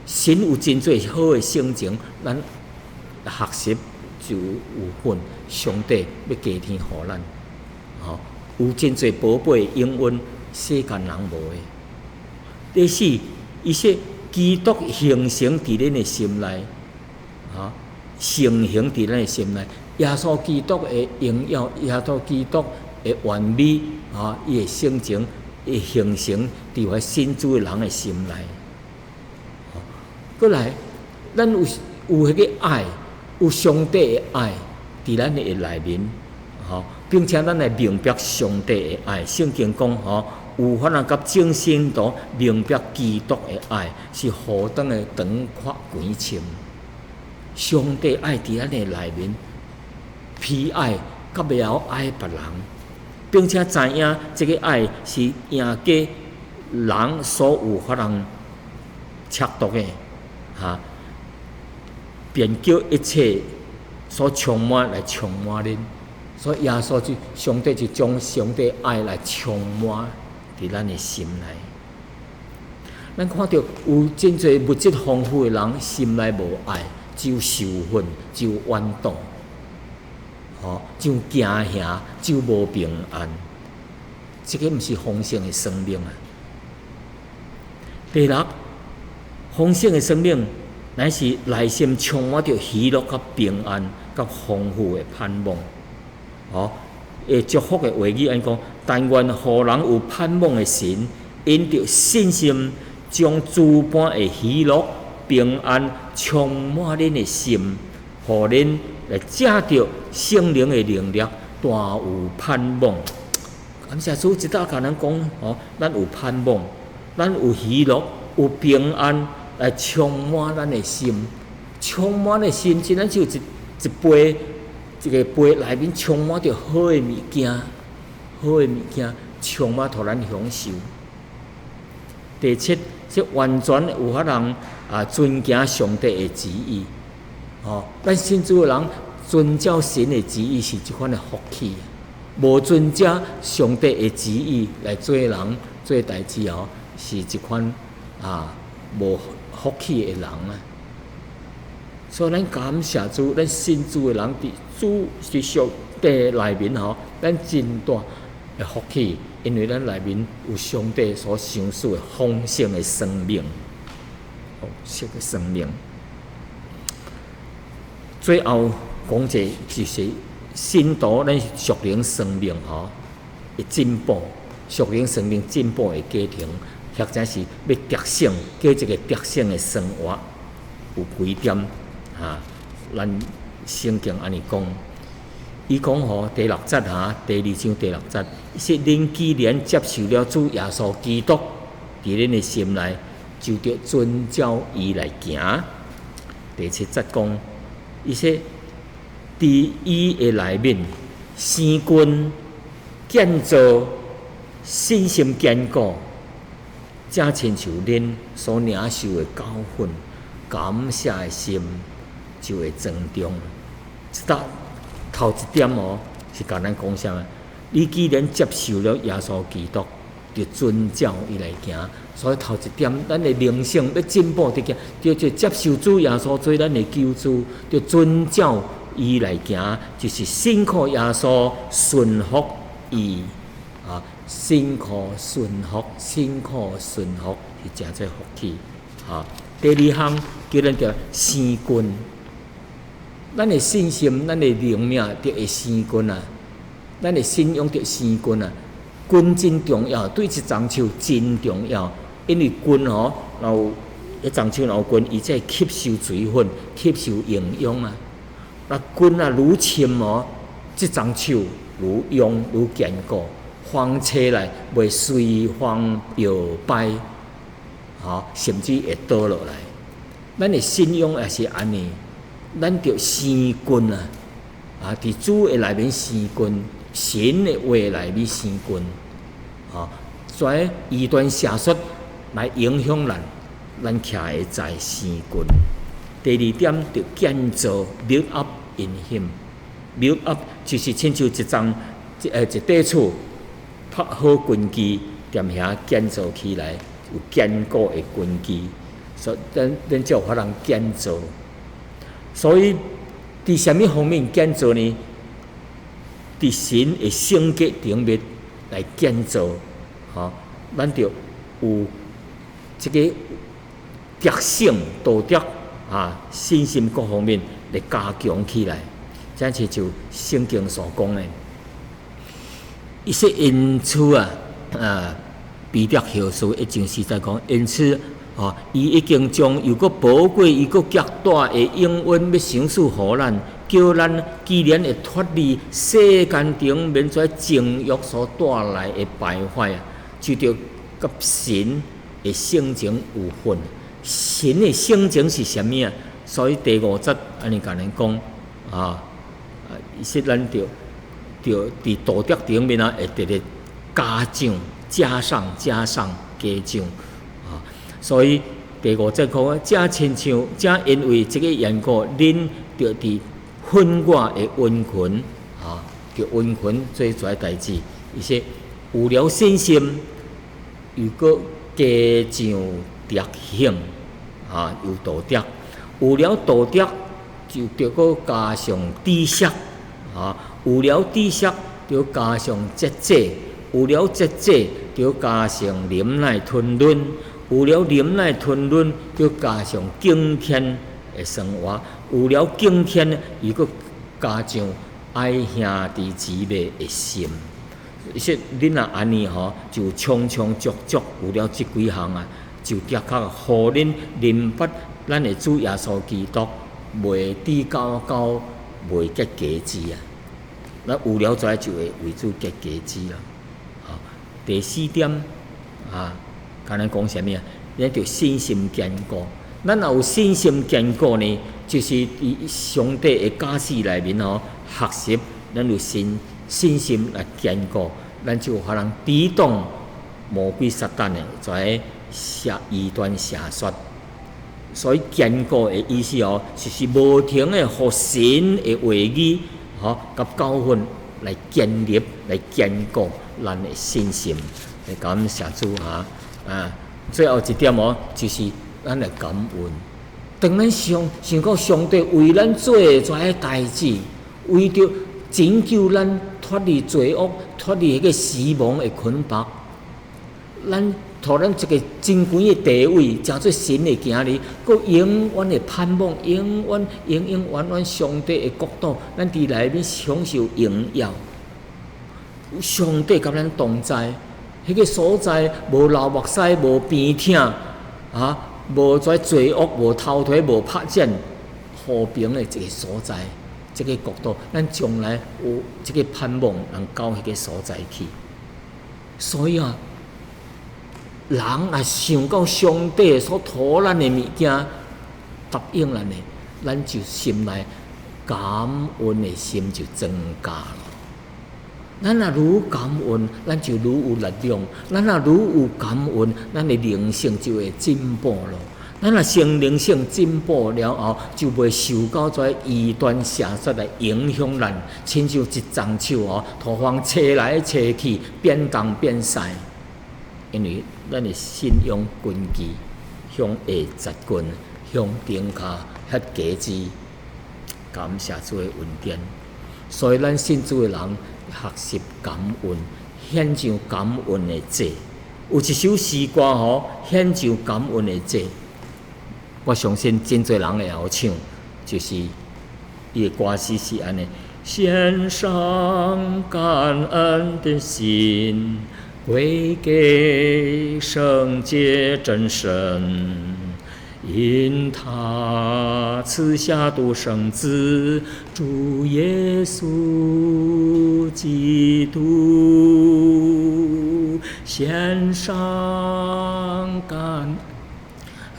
A: 神有真侪好的性情，咱学习就有份。上帝要加添互咱，有真侪宝贝的永远，世间人无的。第四，伊说基督形成伫恁的心内，成形伫咱的心内。耶稣基督的荣耀，耶稣基督的完美，伊的性情。会形成伫我信主的人的心内。过来，咱有迄个爱，有上帝的爱伫咱的内面，并且咱来明白上帝的爱。圣经讲，有法能甲正心度明白基督的爱，是何等的长阔宽深。上帝爱伫咱的内面，彼爱甲袂晓爱别人。并且知影这个爱是赢过人所有法人测度的便叫一切所充满来充满恁。所以耶稣就上帝就将上帝爱来充满伫咱的心内。咱看到有真侪物质丰富的人，心内无爱，只有仇恨，只有怨妒。只有惊吓，只有无平安，这个毋是丰盛的生命第六，丰盛的生命乃是内心充满着喜乐、甲平安、甲丰富的盼望。祝福的话语安讲，但愿互人有盼望的神，因着信心将诸般的喜乐、平安充满恁的心，互恁来借着圣灵的能力，大有盼望。感谢主，一道甲咱讲哦，咱有盼望，咱有喜乐，有平安，来充满咱的心，充满的心，真咱就一杯，一个杯内面充满着好的物件，好的物件充满，互咱享受。第七，是完全有法人遵行上帝的旨意。哦，咱信主的人遵照神的旨意是一款的福气。无遵照上帝的旨意来做人做代志哦，是一款无福气的人啊。所以咱感谢主，咱信主的人伫主是上帝内面吼，咱真大的福气，因为咱内面有上帝所赏赐的丰盛的生命，丰盛的生命。最后讲者就是信徒咱属灵生命吼会进步，属灵生命进步的过程，或者是要得胜，过一个得胜的生活，有几点咱圣经安尼讲，伊讲吼第6节第2章第6节，说恁既然接受了主耶稣基督，伫恁的心内，就着遵照伊来行。第7节讲，伊说伫伊的内面，生根建造，信心坚固，正亲像恁所领受的教训，感谢的心就会增长。头一点哦，是甲咱讲啥？你既然接受了耶稣基督，就遵照伊来行。所以头一点，咱的灵性要进步的，就接受主耶稣做咱的救主，就遵照伊来行，就是辛苦耶稣，顺服伊辛苦顺服，辛苦顺服是真侪福气第2项叫咱叫生根，咱的信心，咱的灵命就会生根啊，咱的信仰就生根啊。根真重要，对一丛树真重要，因为根一丛树有根，伊才吸收水分，吸收营养啊。那根愈深这丛树愈用愈坚固，风吹来袂随风摇摆，甚至会倒落来。咱的信仰也是安尼，咱着生根伫主的内面生根，神的话内面生根所以异端邪说来影响咱徛会在生根。第2点，着建造 build up in him。build up 就是亲像一块厝，拍好根基，踮遐建造起来，有坚固的根基，所以咱才有法通建造。所以伫什么方面建造呢？伫神的圣洁顶面来建造，咱就有这个德性、道德信心各方面来加强起来。这就圣经所讲的，伊说因此彼得后书1章4节讲，因此伊已经将又个宝贵又个极大的应允要赏赐予咱，叫咱既然会脱离世间顶面在情欲所带来的败坏就着甲神的性情有份。神的性情是啥物所以第5节安尼甲咱讲伊说咱着伫道德顶面会直直加上加上加上所以第5节讲正亲像正因为这个缘故，恁着伫分外的温群着温群做一个代志。伊说有了信心，又搁加上德行有道德，有了道德就着搁加上知识有了知识就加上节制，有了节制就加上忍耐吞忍，有了忍耐吞忍就加上敬虔的生活，有了敬虔又搁加上爱兄弟姊妹的心。伊说恁若安尼就充充足足有了这几项就的确互恁明白，咱的主耶稣基督袂低高，袂结果子啊！咱有了解就会为主结果子啦。第四点啊，敢咱讲啥物啊？咱着信心坚固。咱若有信心坚固呢，就是伫上帝的假使内面学习，咱有信心来坚固，咱就有可能抵挡魔鬼撒旦的在异端邪说。所以坚固的意思就是无停的互神的话语甲教训来建立、来坚固咱的信心。来感谢主最后一点就是咱来感恩。当咱想到上帝为咱做的这些代志，为着拯救咱脱离罪恶、脱离迄个死亡的捆绑，咱互咱一个真贵的地位，成做神的儿女，佮永远的盼望，永远上帝的国度，咱伫内面享受荣耀。上帝甲咱同在，迄个所在无流目屎，无病痛无罪恶，无偷摕，无拍战，和平的一个所在，这个国度，咱将来有这个盼望，能到迄个所在去。所以人若想到上帝所托咱的物件，答应咱的，咱就心内感恩的心就增加了。咱若愈感恩，咱就愈有力量；咱若愈有感恩，咱的灵性就会进步了。咱若先灵性进步了后，就袂受到这异端邪说来影响咱，亲像一丛树土方吹来吹去，变东变西。因为咱的信仰根基向下扎根，向顶骹迄果子，感谢主的恩典。所以咱信主的人学习感恩，献上感恩的祭。有一首诗歌献上感恩的祭，我相信真侪人会晓唱，就是伊的歌词是安尼：献上感恩的心，归给圣洁真神，因他赐下独生子主耶稣基督，献上感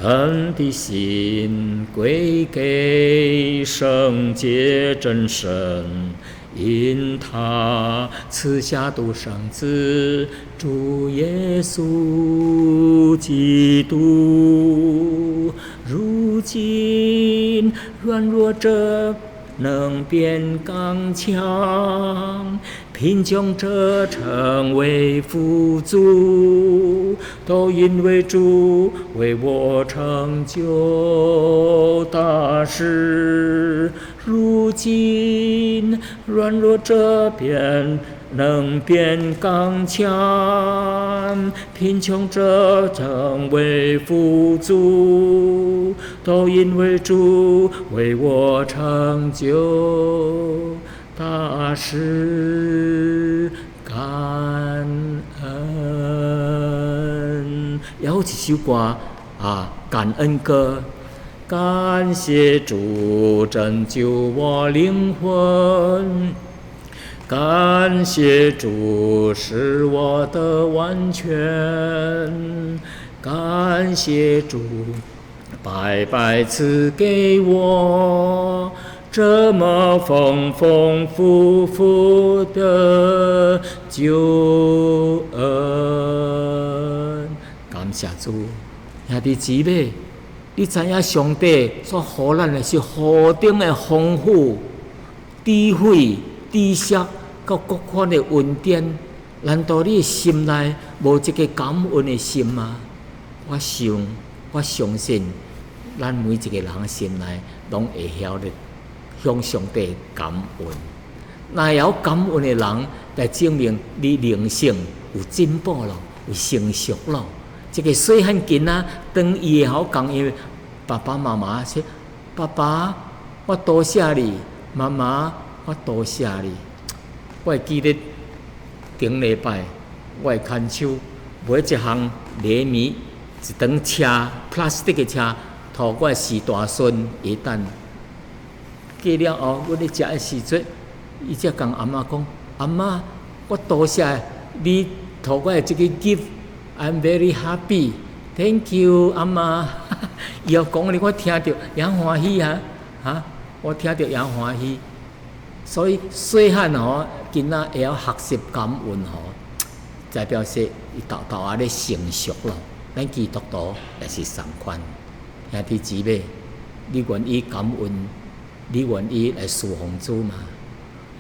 A: 恩的心，归给圣洁真神，因他赐下独生子主耶稣基督，如今软弱者能变刚强，贫穷者成为富足，都因为主为我成就大事。如今软弱者能变刚强，贫穷者成为富足，都因为主为我成就大事。感恩，也有一首歌感恩歌。感谢主拯救我灵魂，感谢主使我得完全，感谢主白白赐给我这么丰丰富富的救恩。感谢主，兄弟姊妹，你知影上帝所予咱的是何等的丰富、智慧、知识，甲各款的恩典？难道你的心内无一个感恩的心吗？我相信，咱每一个人的心内拢会晓得向上帝感恩。若有感恩的人，来证明你灵性有进步了，有成熟了。这个细汉囡仔，当伊会晓讲，因为爸爸妈妈说：“爸爸，我多谢你；妈妈，我多谢你。”我会记得顶礼拜，我会牵手买一项礼物一辆车 plastic 的车，拖我四大孙一旦过了后，阮咧食的时阵，伊才共阿嬷讲：阿嬷，我多谢你拖我的这个 gift，I'm very happy，thank you， 阿嬷。伊要讲咧，我听着也欢喜啊，我听着也欢喜。所以细汉吼，囡仔会晓学习感恩吼，代表说伊豆豆仔咧成熟咯。咱基督徒也是同款，兄弟姊妹，你愿意感恩？你愿意来侍奉主吗？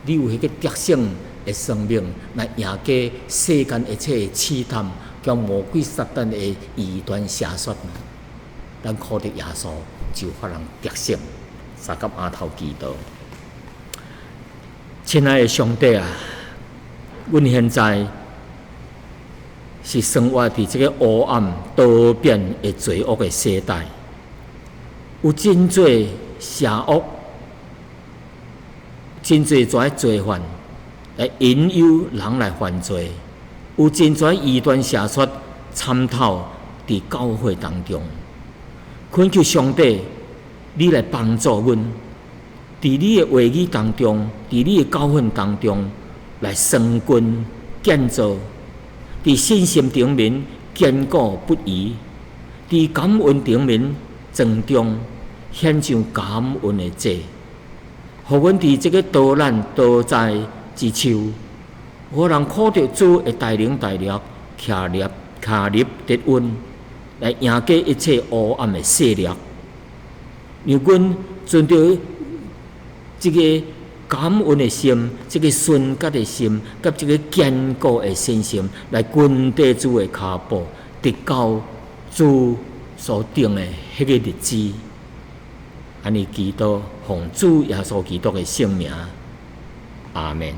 A: 你有迄个得胜的生命来赢过世间一切的试探，叫魔鬼撒旦的异端邪说吗？咱靠着耶稣就发人得胜。三甲阿头祈祷，亲爱的上帝啊，阮现在是生活伫这个黑暗多变的罪恶的时代，有真侪邪恶。真侪跩罪犯来引诱人来犯罪，有真跩异端邪说参透伫教会当中。恳求上帝，你来帮助阮，伫你的话语当中，伫你的教训当中来生根建造，伫信心顶面坚固不移，伫感恩顶面庄重献上感恩的祭。互阮伫即个多难多灾之秋，互人靠着主的带领带领，徛立得稳，来赢过一切黑暗的势力。让阮存着即个感恩的心，即个纯洁的心，甲即个坚固的信心，来跟地主的脚步，直到主所定的迄个日子。安尼祈祷，奉主耶稣基督的圣名，阿门。